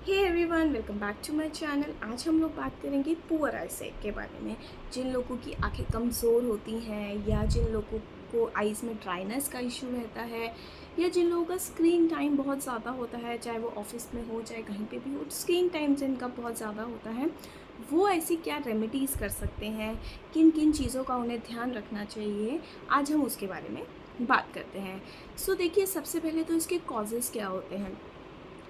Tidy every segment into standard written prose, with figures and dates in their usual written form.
Hey everyone, welcome back to my channel. आज हम लोग बात करेंगे पुअर आईसाइट के बारे में। जिन लोगों की आंखें कमज़ोर होती हैं या जिन लोगों को आइज़ में ड्राइनेस का इशू रहता है या जिन लोगों का स्क्रीन टाइम बहुत ज़्यादा होता है, चाहे वो ऑफिस में हो चाहे कहीं पे भी हो, स्क्रीन टाइम जिनका बहुत ज़्यादा होता है, वो ऐसी क्या रेमेडीज़ कर सकते हैं, किन किन चीज़ों का उन्हें ध्यान रखना चाहिए, आज हम उसके बारे में बात करते हैं। सो देखिए, सबसे पहले तो इसके कॉजेज़ क्या होते हैं।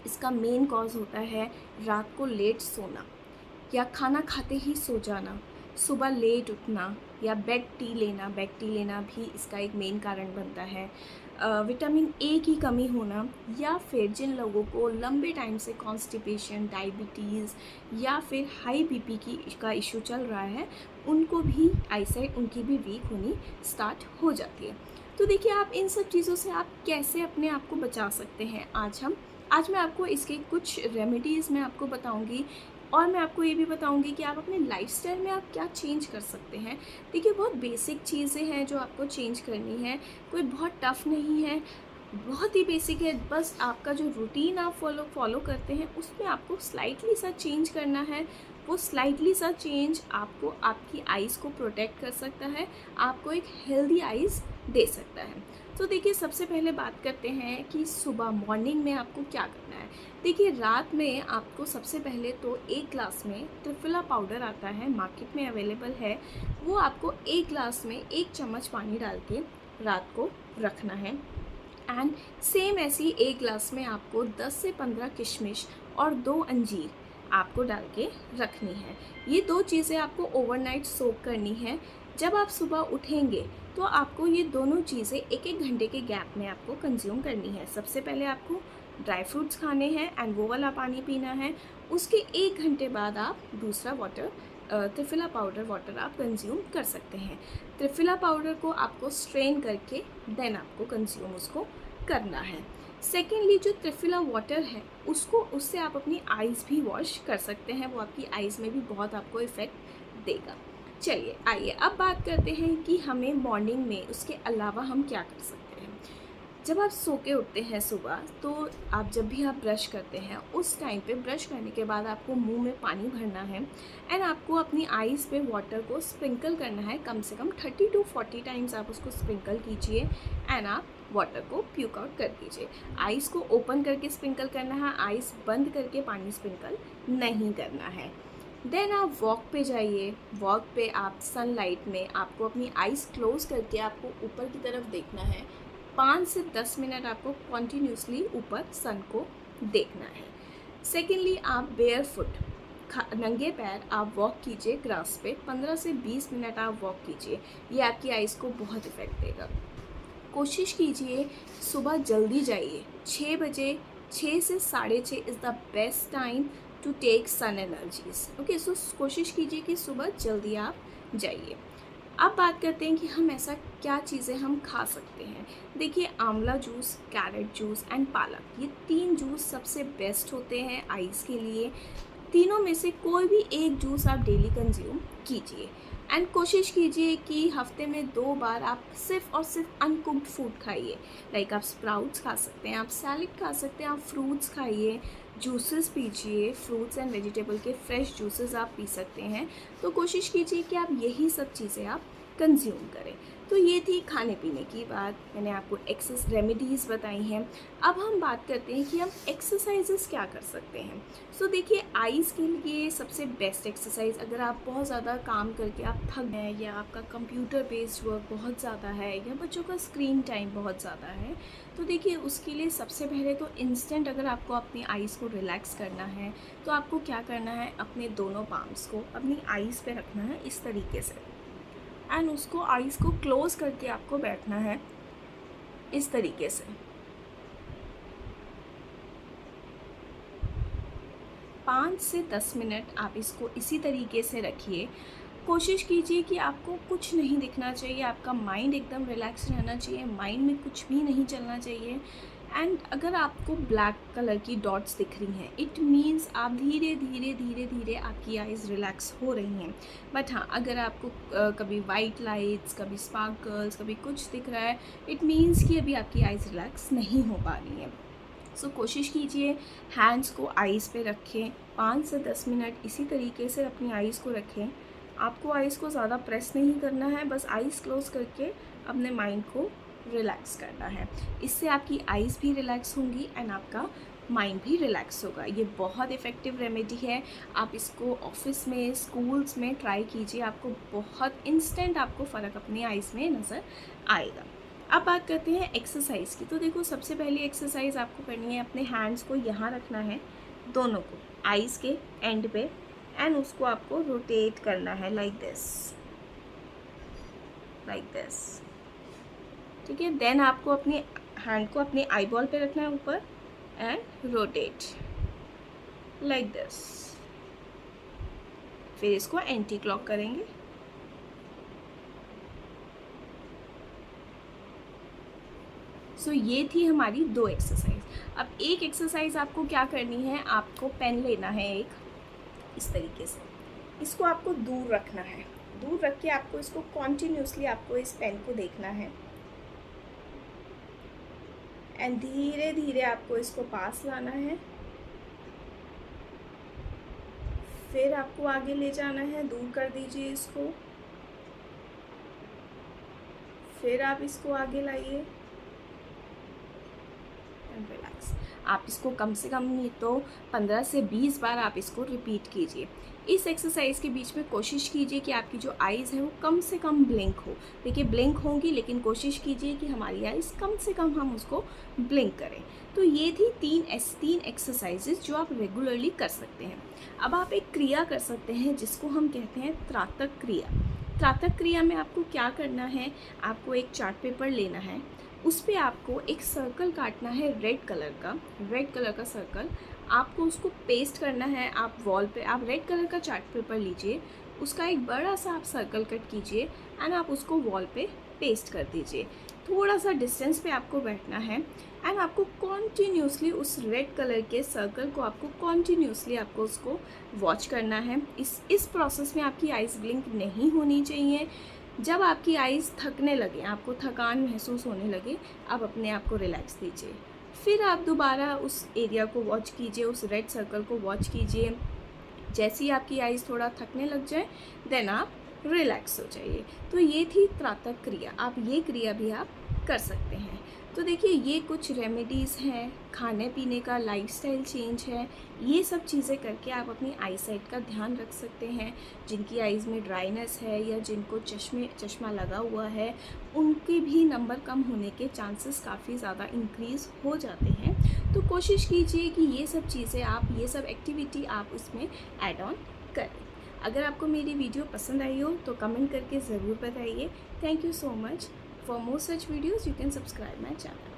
इसका मेन कॉज होता है रात को लेट सोना या खाना खाते ही सो जाना, सुबह लेट उठना या बेड टी लेना भी इसका एक मेन कारण बनता है। विटामिन ए की कमी होना या फिर जिन लोगों को लंबे टाइम से कॉन्स्टिपेशन, डायबिटीज़ या फिर हाई बीपी की का इशू चल रहा है, उनको भी आईसाइट उनकी भी वीक होनी स्टार्ट हो जाती है। तो देखिए, आप इन सब चीज़ों से आप कैसे अपने आप को बचा सकते हैं, आज मैं आपको इसके कुछ रेमेडीज़ मैं आपको बताऊंगी और मैं आपको ये भी बताऊंगी कि आप अपने लाइफस्टाइल में आप क्या चेंज कर सकते हैं। देखिए, बहुत बेसिक चीज़ें हैं जो आपको चेंज करनी है, कोई बहुत टफ़ नहीं है, बहुत ही बेसिक है। बस आपका जो रूटीन आप फॉलो करते हैं उसमें आपको स्लाइटली सा चेंज करना है। वो स्लाइटली सा चेंज आपको आपकी आइज़ को प्रोटेक्ट कर सकता है, आपको एक हेल्दी आइज़ दे सकता है। तो देखिए, सबसे पहले बात करते हैं कि सुबह मॉर्निंग में आपको क्या करना है। देखिए, रात में आपको सबसे पहले तो एक ग्लास में त्रिफला पाउडर आता है, मार्केट में अवेलेबल है, वो आपको एक ग्लास में 1 चम्मच पानी डाल के रात को रखना है। एंड सेम ऐसे ही एक ग्लास में आपको 10 से 15 किशमिश और 2 अंजीर आपको डाल के रखनी है। ये दो चीज़ें आपको ओवरनाइट सोक करनी है। जब आप सुबह उठेंगे तो आपको ये दोनों चीज़ें एक एक घंटे के गैप में आपको कंज्यूम करनी है। सबसे पहले आपको ड्राई फ्रूट्स खाने हैं एंड वो वाला पानी पीना है। उसके 1 घंटे बाद आप दूसरा वाटर, त्रिफला पाउडर वाटर आप कंज्यूम कर सकते हैं। त्रिफला पाउडर को आपको स्ट्रेन करके देन आपको कंज्यूम उसको करना है। सेकेंडली, जो त्रिफला वाटर है उससे आप अपनी आइज़ भी वॉश कर सकते हैं, वो आपकी आइज़ में भी बहुत आपको इफ़ेक्ट देगा। चलिए आइए अब बात करते हैं कि हमें मॉर्निंग में उसके अलावा हम क्या कर सकते हैं। जब आप सो के उठते हैं सुबह, तो आप जब भी आप ब्रश करते हैं उस टाइम पे ब्रश करने के बाद आपको मुंह में पानी भरना है एंड आपको अपनी आइज़ पे वाटर को स्प्रिंकल करना है। कम से कम 30 to 40 टाइम्स आप उसको स्प्रिंकल कीजिए एंड आप वाटर को प्यूक आउट कर दीजिए। आइज़ को ओपन करके स्प्रिंकल करना है, आइज़ बंद करके पानी स्प्रिंकल नहीं करना है। देन आप वॉक पे जाइए। वॉक पे आप सनलाइट में आपको अपनी आइज़ क्लोज़ करके आपको ऊपर की तरफ देखना है। 5 से 10 मिनट आपको कॉन्टीन्यूसली ऊपर सन को देखना है। सेकेंडली, आप बेयर फुट, नंगे पैर आप वॉक कीजिए ग्रास पे। 15 से 20 मिनट आप वॉक कीजिए, ये आपकी आइज़ को बहुत इफ़ेक्ट देगा। कोशिश कीजिए सुबह जल्दी जाइए, 6 बजे। 6 से 6:30 is the best time to take sun energies. Okay, so कोशिश कीजिए कि सुबह जल्दी आप जाइए। अब बात करते हैं कि हम ऐसा क्या चीज़ें हम खा सकते हैं। देखिए, आंवला जूस, कैरेट जूस एंड पालक, ये 3 जूस सबसे बेस्ट होते हैं आइज़ के लिए। तीनों में से कोई भी एक जूस आप डेली कंज्यूम कीजिए एंड कोशिश कीजिए कि हफ्ते में 2 बार आप सिर्फ और सिर्फ अनकुक्ड फूड खाइए। लाइक आप स्प्राउट्स खा सकते हैं, आप सैलेड खा सकते हैं, आप फ्रूट्स खाइए, जूसेस पीजिए, फ्रूट्स एंड वेजिटेबल के फ्रेश जूसेस आप पी सकते हैं। तो कोशिश कीजिए कि आप यही सब चीज़ें आप कंज्यूम करें। तो ये थी खाने पीने की बात, मैंने आपको रेमेडीज़ बताई हैं। अब हम बात करते हैं कि हम एक्सरसाइजेस क्या कर सकते हैं। सो देखिए, आइज़ के लिए सबसे बेस्ट एक्सरसाइज, अगर आप बहुत ज़्यादा काम करके आप थक गए हैं या आपका कंप्यूटर बेस्ड वर्क बहुत ज़्यादा है या बच्चों का स्क्रीन टाइम बहुत ज़्यादा है, तो देखिए उसके लिए सबसे पहले तो इंस्टेंट अगर आपको अपनी आइज़ को रिलैक्स करना है तो आपको क्या करना है, अपने दोनों पाम्स को अपनी आइज़ पे रखना है इस तरीके से एंड उसको आइज़ को क्लोज़ करके आपको बैठना है इस तरीके से। 5 से 10 मिनट आप इसको इसी तरीके से रखिए। कोशिश कीजिए कि आपको कुछ नहीं दिखना चाहिए, आपका माइंड एकदम रिलैक्स रहना चाहिए, माइंड में कुछ भी नहीं चलना चाहिए। एंड अगर आपको ब्लैक कलर की डॉट्स दिख रही हैं, इट मीन्स आप धीरे धीरे धीरे धीरे आपकी आइज़ रिलैक्स हो रही हैं। बट हाँ, अगर आपको कभी वाइट लाइट्स, कभी स्पार्कल्स, कभी कुछ दिख रहा है, इट मीन्स कि अभी आपकी आइज़ रिलैक्स नहीं हो पा रही हैं। सो कोशिश कीजिए हैंड्स को आइज़ पे रखें, 5 से 10 मिनट इसी तरीके से अपनी आइज़ को रखें। आपको आइज़ को ज़्यादा प्रेस नहीं करना है, बस आइज़ क्लोज़ करके अपने माइंड को रिलैक्स करना है। इससे आपकी आइज़ भी रिलैक्स होंगी एंड आपका माइंड भी रिलैक्स होगा। ये बहुत इफ़ेक्टिव रेमेडी है। आप इसको ऑफिस में, स्कूल्स में ट्राई कीजिए, आपको बहुत इंस्टेंट आपको फ़र्क अपनी आइज़ में नज़र आएगा। अब बात करते हैं एक्सरसाइज की। तो देखो, सबसे पहली एक्सरसाइज आपको करनी है, अपने हैंड्स को यहाँ रखना है, दोनों को आइज़ के एंड पे, एंड उसको आपको रोटेट करना है लाइक दिस, ठीक है। देन आपको अपनी हैंड को अपने आई बॉल पे रखना है ऊपर एंड रोटेट लाइक दिस। फिर इसको एंटी क्लॉक करेंगे। सो ये थी हमारी 2 एक्सरसाइज। अब एक एक्सरसाइज आपको क्या करनी है, आपको पेन लेना है एक, इस तरीके से इसको आपको दूर रखना है। दूर रख के आपको इसको कॉन्टिन्यूसली आपको इस पेन को देखना है एंड धीरे धीरे आपको इसको पास लाना है। फिर आपको आगे ले जाना है, दूर कर दीजिए इसको। फिर आप इसको आगे लाइए एंड रिलैक्स। आप इसको कम से कम नहीं तो 15 से 20 बार आप इसको रिपीट कीजिए। इस एक्सरसाइज के बीच में कोशिश कीजिए कि आपकी जो आइज़ है वो कम से कम ब्लिंक हो। देखिए, ब्लिंक होंगी, लेकिन कोशिश कीजिए कि हमारी आइज़ कम से कम हम उसको ब्लिंक करें। तो ये थी 3 एक्सरसाइजेज जो आप रेगुलरली कर सकते हैं। अब आप एक क्रिया कर सकते हैं जिसको हम कहते हैं त्राटक क्रिया। त्राटक क्रिया में आपको क्या करना है, आपको एक चार्ट पेपर लेना है, उस पर आपको एक सर्कल काटना है रेड कलर का सर्कल। आपको उसको पेस्ट करना है, आप वॉल पे, आप रेड कलर का चार्ट पेपर लीजिए, उसका एक बड़ा सा आप सर्कल कट कीजिए एंड आप उसको वॉल पे पेस्ट कर दीजिए। थोड़ा सा डिस्टेंस पे आपको बैठना है एंड आपको कॉन्टीन्यूसली उस रेड कलर के सर्कल को आपको कॉन्टीन्यूसली आपको उसको वॉच करना है। इस प्रोसेस में आपकी आइज़ ब्लिंक नहीं होनी चाहिए। जब आपकी आइज़ थकने लगे, आपको थकान महसूस होने लगे, आप अपने आप को रिलैक्स दीजिए। फिर आप दोबारा उस एरिया को वॉच कीजिए, उस रेड सर्कल को वॉच कीजिए। जैसे ही आपकी आइज़ थोड़ा थकने लग जाए, देन आप रिलैक्स हो जाइए। तो ये थी त्राटक क्रिया। आप ये क्रिया भी आप कर सकते हैं। तो देखिए, ये कुछ रेमेडीज़ हैं, खाने पीने का लाइफस्टाइल चेंज है, ये सब चीज़ें करके आप अपनी आई साइट का ध्यान रख सकते हैं। जिनकी आइज़ में ड्राइनेस है या जिनको चश्मा लगा हुआ है, उनके भी नंबर कम होने के चांसेस काफ़ी ज़्यादा इंक्रीज़ हो जाते हैं। तो कोशिश कीजिए कि ये सब चीज़ें आप, ये सब एक्टिविटी आप उसमें ऐड ऑन करें। अगर आपको मेरी वीडियो पसंद आई हो तो कमेंट करके ज़रूर बताइए। Thank you so much. For more such videos, you can subscribe my channel.